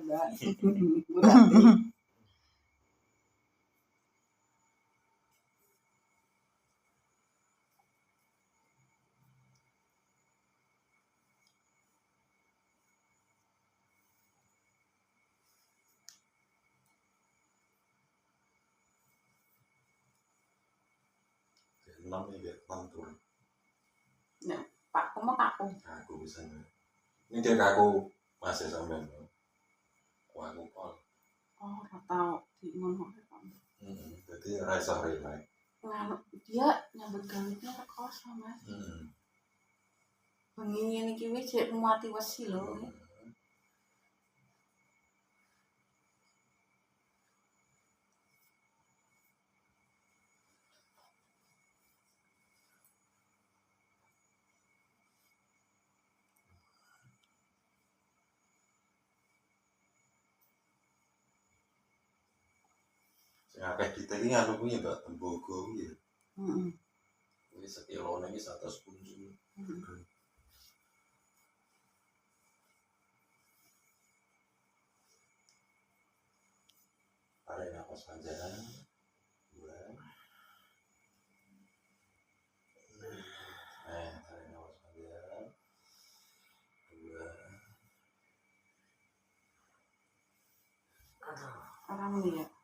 Mbak. Berarti enam ini mantul. nek Pak mau aku. Aku bisa nih. Ini dia aku masih sampai aku call. Oh, ora tau di ngono. Jadi rasa relay. Nganu dia nyambut gawe-nya rekoso, Mas. Bengi ngene iki wis jek mati wesi lho. Akeh kita ini anu kuwi Mbak Tembogo kuwi. Heeh. Kuwi sekilone iki 100 kunci. Tarik nafas panjang. Buang. Tarik nafas panjang. Buang. Orang ini ya.